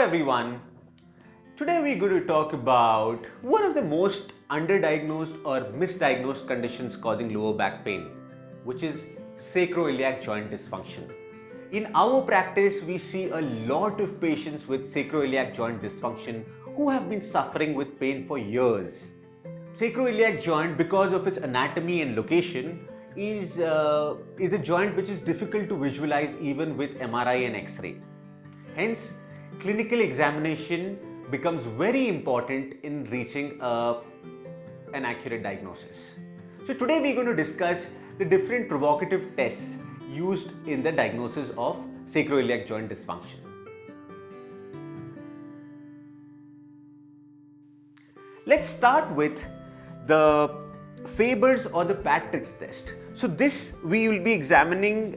everyone. Today we're going to talk about one of the most underdiagnosed or misdiagnosed conditions causing lower back pain, which is sacroiliac joint dysfunction. In our practice, we see a lot of patients with sacroiliac joint dysfunction who have been suffering with pain for years. Sacroiliac joint, because of its anatomy and location, is a joint which is difficult to visualize even with MRI and X-ray. Hence, clinical examination becomes very important in reaching an accurate diagnosis. So today we're going to discuss the different provocative tests used in the diagnosis of sacroiliac joint dysfunction. Let's start with the Faber's or the Patrick's test. So this we will be examining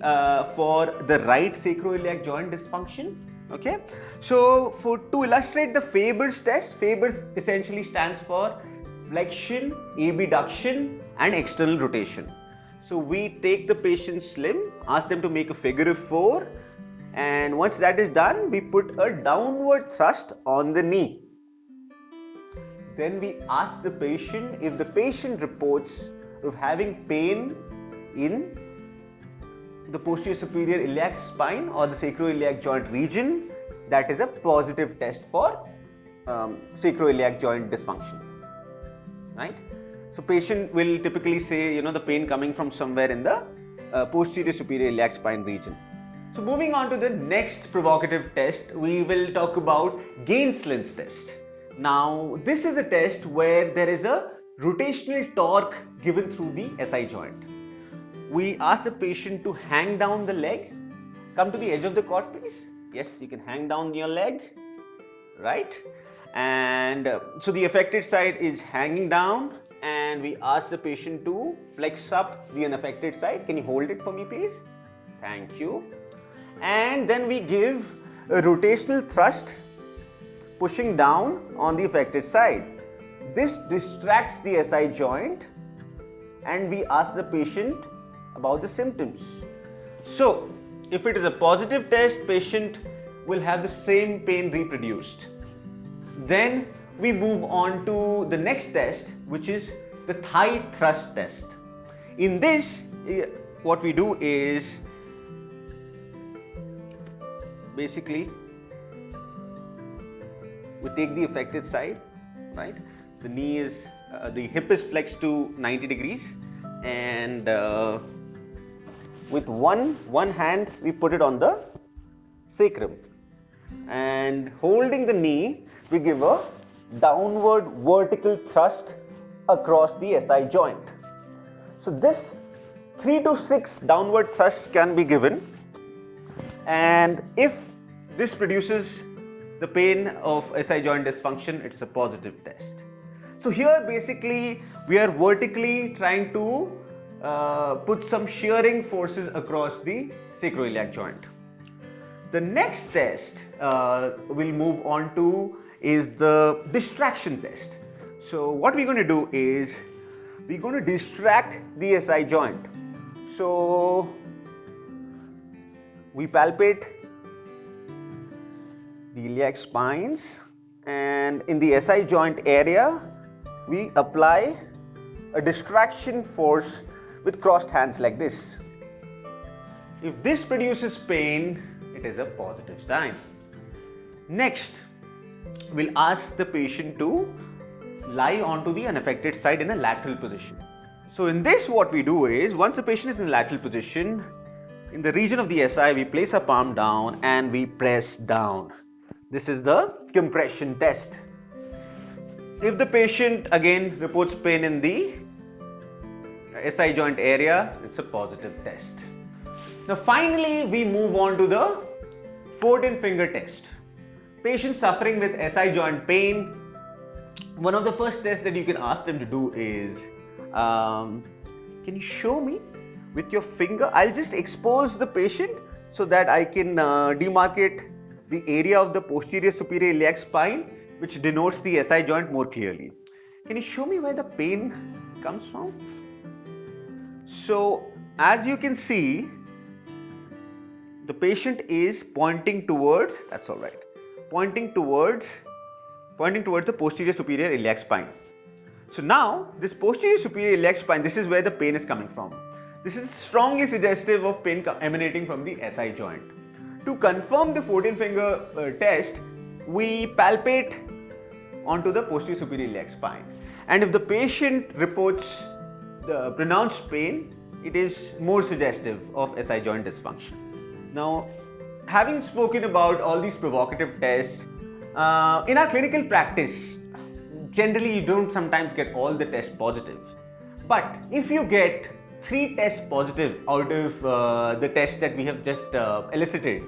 for the right sacroiliac joint dysfunction. Okay, so to illustrate the Faber's test, Faber's essentially stands for flexion, abduction and external rotation. So we take the patient's limb, ask them to make a figure of 4, and once that is done, we put a downward thrust on the knee. Then we ask the patient if the patient reports of having pain in the posterior superior iliac spine or the sacroiliac joint region. That is a positive test for sacroiliac joint dysfunction, right? So patient will typically say, the pain coming from somewhere in the posterior superior iliac spine region. So moving on to the next provocative test, we will talk about Gaenslin's test. Now this is a test where there is a rotational torque given through the SI joint. We ask the patient to hang down the leg, come to the edge of the cot please. Yes, you can hang down your leg, right? And so the affected side is hanging down, and we ask the patient to flex up the unaffected side. Can you hold it for me please? Thank you. And then we give a rotational thrust pushing down on the affected side. This distracts the SI joint, and we ask the patient about the symptoms. So if it is a positive test, patient will have the same pain reproduced. Then we move on to the next test, which is the thigh thrust test. In this, what we do is basically we take the affected side, right? The knee is, the hip is flexed to 90 degrees, and with one hand we put it on the sacrum, and holding the knee we give a downward vertical thrust across the SI joint. So this 3 to 6 downward thrust can be given, and if this produces the pain of SI joint dysfunction, it's a positive test. So here basically we are vertically trying to put some shearing forces across the sacroiliac joint. The next test we'll move on to is the distraction test. So what we're going to do is we're going to distract the SI joint. So we palpate the iliac spines, and in the SI joint area we apply a distraction force with crossed hands like this. If this produces pain, it is a positive sign. Next, we'll ask the patient to lie onto the unaffected side in a lateral position. So in this, what we do is, once the patient is in lateral position, in the region of the SI, we place our palm down and we press down. This is the compression test. If the patient again reports pain in the SI joint area, it's a positive test. Now finally, we move on to the 14-finger test. Patients suffering with SI joint pain, one of the first tests that you can ask them to do is, can you show me with your finger? I'll just expose the patient so that I can demarcate the area of the posterior superior iliac spine, which denotes the SI joint more clearly. Can you show me where the pain comes from? So as you can see, the patient is pointing towards, that's all right, pointing towards the posterior superior iliac spine. So now this posterior superior iliac spine, this is where the pain is coming from. This is strongly suggestive of pain emanating from the SI joint. To confirm the 14 finger test, we palpate onto the posterior superior iliac spine, and if the patient reports the pronounced pain, it is more suggestive of SI joint dysfunction. Now, having spoken about all these provocative tests, in our clinical practice, generally you don't sometimes get all the tests positive. But if you get 3 tests positive out of the tests that we have just elicited,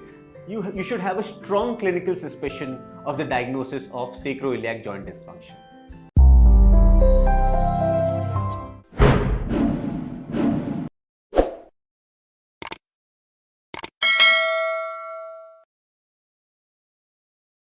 you should have a strong clinical suspicion of the diagnosis of sacroiliac joint dysfunction.